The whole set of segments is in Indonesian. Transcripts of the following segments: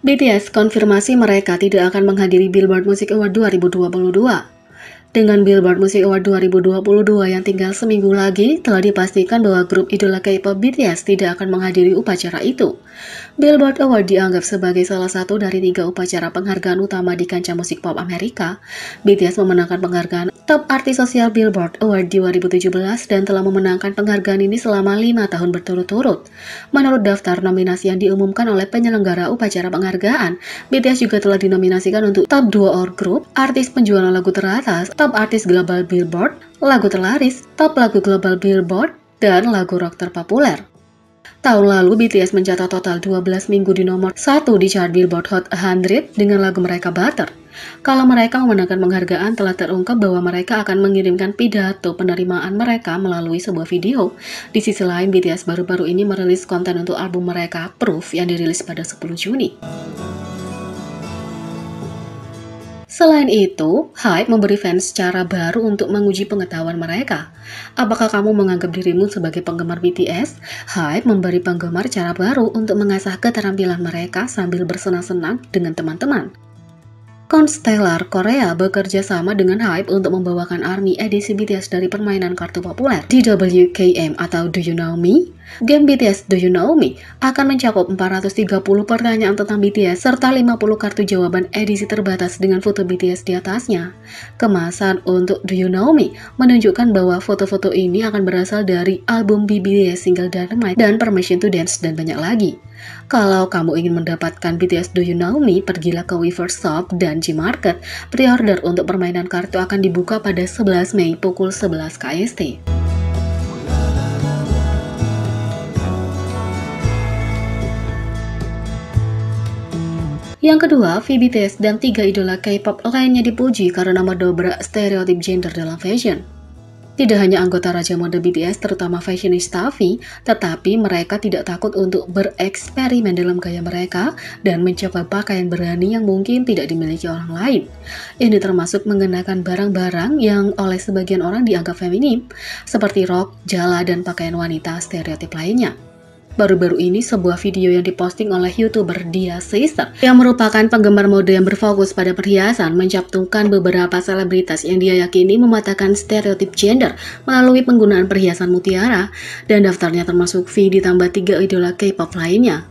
BTS konfirmasi mereka tidak akan menghadiri Billboard Music Award 2022. Dengan Billboard Music Award 2022 yang tinggal seminggu lagi, telah dipastikan bahwa grup idola K-pop BTS tidak akan menghadiri upacara itu. Billboard Award dianggap sebagai salah satu dari 3 upacara penghargaan utama di kancah musik pop Amerika. BTS memenangkan penghargaan Top Artis Sosial Billboard Award 2017 dan telah memenangkan penghargaan ini selama 5 tahun berturut-turut. Menurut daftar nominasi yang diumumkan oleh penyelenggara upacara penghargaan, BTS juga telah dinominasikan untuk Top Duo or Group, Artis Penjualan Lagu Teratas, Top Artis Global Billboard, Lagu Terlaris, Top Lagu Global Billboard, dan Lagu Rock Terpopuler. Tahun lalu, BTS mencatat total 12 minggu di nomor 1 di chart Billboard Hot 100 dengan lagu mereka Butter. Kalau mereka memenangkan penghargaan, telah terungkap bahwa mereka akan mengirimkan pidato penerimaan mereka melalui sebuah video. Di sisi lain, BTS baru-baru ini merilis konten untuk album mereka Proof yang dirilis pada 10 Juni. Selain itu, HYBE memberi fans cara baru untuk menguji pengetahuan mereka. Apakah kamu menganggap dirimu sebagai penggemar BTS? HYBE memberi penggemar cara baru untuk mengasah keterampilan mereka sambil bersenang-senang dengan teman-teman. Constellar Korea bekerja sama dengan HYBE untuk membawakan ARMY edisi BTS dari permainan kartu populer DWKM atau Do You Know Me? Game BTS Do You Know Me akan mencakup 430 pertanyaan tentang BTS serta 50 kartu jawaban edisi terbatas dengan foto BTS di atasnya. Kemasan untuk Do You Know Me menunjukkan bahwa foto-foto ini akan berasal dari album BTS single Dynamite dan Permission to Dance dan banyak lagi. Kalau kamu ingin mendapatkan BTS Do You Know Me, pergilah ke Weverse Shop dan Gmarket. Pre-order untuk permainan kartu akan dibuka pada 11 Mei pukul 11 KST. Yang kedua, V BTS dan 3 idola K-pop lainnya dipuji karena mendobrak stereotip gender dalam fashion. Tidak hanya anggota Raja Mode BTS, terutama fashionista V, tetapi mereka tidak takut untuk bereksperimen dalam gaya mereka dan mencoba pakaian berani yang mungkin tidak dimiliki orang lain. Ini termasuk mengenakan barang-barang yang oleh sebagian orang dianggap feminim, seperti rok, jala, dan pakaian wanita stereotip lainnya. Baru-baru ini sebuah video yang diposting oleh YouTuber Dia Sister yang merupakan penggemar mode yang berfokus pada perhiasan mencantumkan beberapa selebritas yang dia yakini mematahkan stereotip gender melalui penggunaan perhiasan mutiara, dan daftarnya termasuk V ditambah 3 idola K-pop lainnya.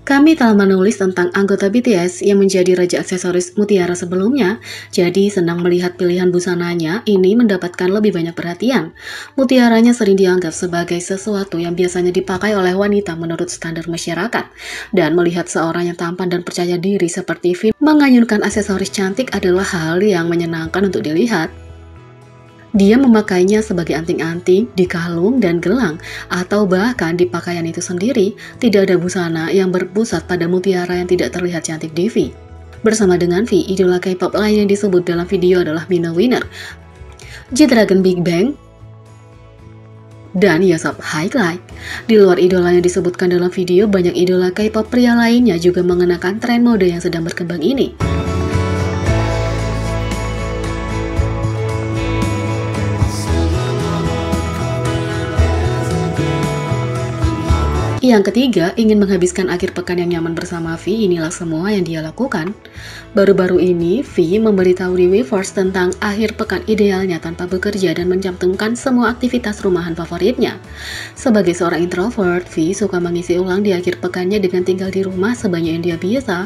Kami telah menulis tentang anggota BTS yang menjadi raja aksesoris mutiara sebelumnya, jadi senang melihat pilihan busananya ini mendapatkan lebih banyak perhatian. Mutiaranya sering dianggap sebagai sesuatu yang biasanya dipakai oleh wanita menurut standar masyarakat, dan melihat seorang yang tampan dan percaya diri seperti V mengayunkan aksesoris cantik adalah hal yang menyenangkan untuk dilihat. Dia memakainya sebagai anting-anting, di kalung, dan gelang, atau bahkan di pakaian itu sendiri, tidak ada busana yang berpusat pada mutiara yang tidak terlihat cantik di V. Bersama dengan V, idola K-pop lain yang disebut dalam video adalah Minna Winner, G-Dragon Big Bang, dan Yosop Highlight. Di luar idola yang disebutkan dalam video, banyak idola K-pop pria lainnya juga mengenakan tren mode yang sedang berkembang ini. Yang ketiga, ingin menghabiskan akhir pekan yang nyaman bersama V. Inilah semua yang dia lakukan. Baru-baru ini, V memberitahu di Weverse tentang akhir pekan idealnya tanpa bekerja dan mencantumkan semua aktivitas rumahan favoritnya. Sebagai seorang introvert, V suka mengisi ulang di akhir pekannya dengan tinggal di rumah sebanyak yang dia biasa.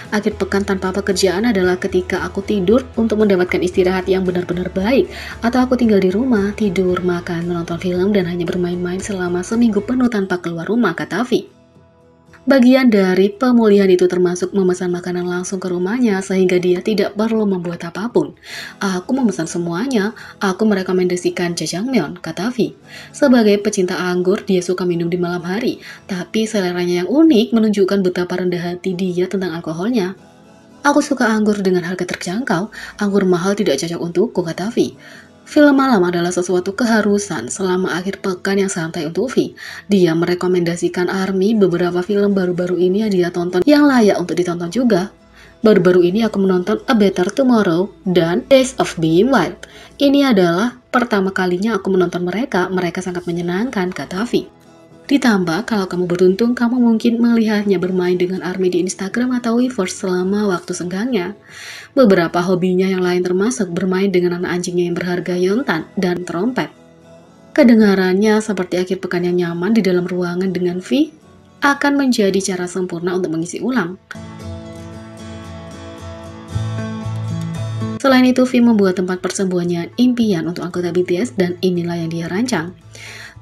Akhir pekan tanpa pekerjaan adalah ketika aku tidur untuk mendapatkan istirahat yang benar-benar baik, atau aku tinggal di rumah, tidur, makan, menonton film, dan hanya bermain-main selama seminggu penuh tanpa keluar rumah, kata V. Bagian dari pemulihan itu termasuk memesan makanan langsung ke rumahnya sehingga dia tidak perlu membuat apapun. Aku memesan semuanya, aku merekomendasikan jjajangmyeon, kata V. Sebagai pecinta anggur, dia suka minum di malam hari, tapi seleranya yang unik menunjukkan betapa rendah hati dia tentang alkoholnya. Aku suka anggur dengan harga terjangkau, anggur mahal tidak cocok untukku, kata V. Film malam adalah sesuatu keharusan selama akhir pekan yang santai untuk V. Dia merekomendasikan ARMY beberapa film baru-baru ini yang dia tonton yang layak untuk ditonton juga. Baru-baru ini aku menonton A Better Tomorrow dan Days of Being Wild. Ini adalah pertama kalinya aku menonton mereka sangat menyenangkan, kata V. Ditambah, kalau kamu beruntung, kamu mungkin melihatnya bermain dengan army di Instagram atau Weverse selama waktu senggangnya. Beberapa hobinya yang lain termasuk bermain dengan anak anjingnya yang berharga Yontan dan trompet. Kedengarannya seperti akhir pekan yang nyaman di dalam ruangan dengan V akan menjadi cara sempurna untuk mengisi ulang. Selain itu, V membuat tempat persembunyian impian untuk anggota BTS dan inilah yang dia rancang.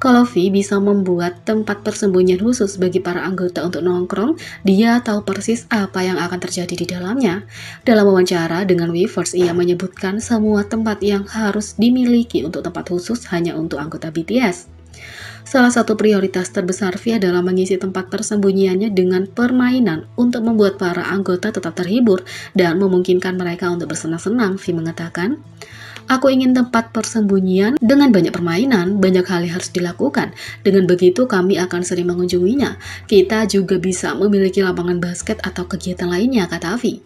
Kalau V bisa membuat tempat persembunyian khusus bagi para anggota untuk nongkrong, dia tahu persis apa yang akan terjadi di dalamnya. Dalam wawancara dengan Weverse, ia menyebutkan semua tempat yang harus dimiliki untuk tempat khusus hanya untuk anggota BTS. Salah satu prioritas terbesar V adalah mengisi tempat persembunyiannya dengan permainan untuk membuat para anggota tetap terhibur dan memungkinkan mereka untuk bersenang-senang. V mengatakan, "Aku ingin tempat persembunyian dengan banyak permainan, banyak hal yang harus dilakukan. Dengan begitu kami akan sering mengunjunginya. Kita juga bisa memiliki lapangan basket atau kegiatan lainnya," kata V.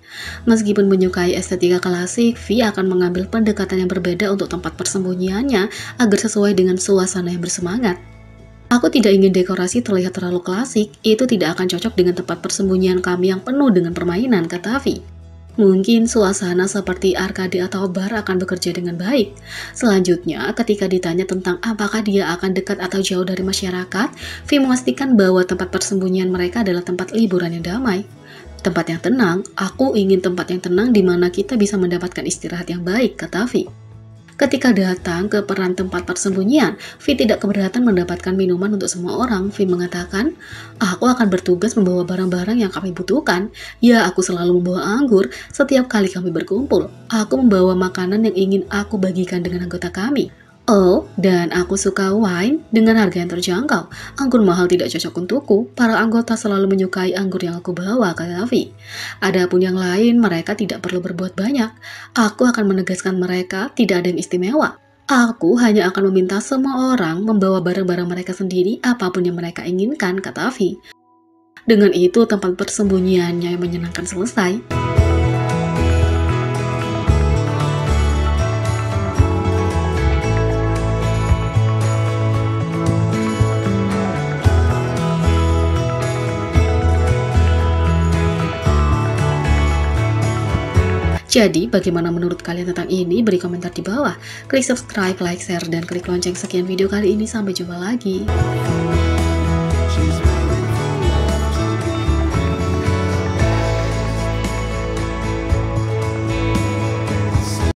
Meskipun menyukai estetika klasik, V akan mengambil pendekatan yang berbeda untuk tempat persembunyiannya agar sesuai dengan suasana yang bersemangat. "Aku tidak ingin dekorasi terlihat terlalu klasik, itu tidak akan cocok dengan tempat persembunyian kami yang penuh dengan permainan," kata V. Mungkin suasana seperti arcade atau bar akan bekerja dengan baik. Selanjutnya, ketika ditanya tentang apakah dia akan dekat atau jauh dari masyarakat, V memastikan bahwa tempat persembunyian mereka adalah tempat liburan yang damai. "Tempat yang tenang, aku ingin tempat yang tenang di mana kita bisa mendapatkan istirahat yang baik," kata V. Ketika datang ke peran tempat persembunyian, V tidak keberatan mendapatkan minuman untuk semua orang. V mengatakan, "Aku akan bertugas membawa barang-barang yang kami butuhkan. Ya, aku selalu membawa anggur setiap kali kami berkumpul. Aku membawa makanan yang ingin aku bagikan dengan anggota kami. Oh, dan aku suka wine dengan harga yang terjangkau. Anggur mahal tidak cocok untukku. Para anggota selalu menyukai anggur yang aku bawa," kata V. "Adapun yang lain, mereka tidak perlu berbuat banyak. Aku akan menegaskan mereka tidak ada yang istimewa. Aku hanya akan meminta semua orang membawa barang-barang mereka sendiri apapun yang mereka inginkan," kata V. Dengan itu, tempat persembunyiannya yang menyenangkan selesai. Jadi, bagaimana menurut kalian tentang ini? Beri komentar di bawah. Klik subscribe, like, share, dan klik lonceng. Sekian video kali ini. Sampai jumpa lagi.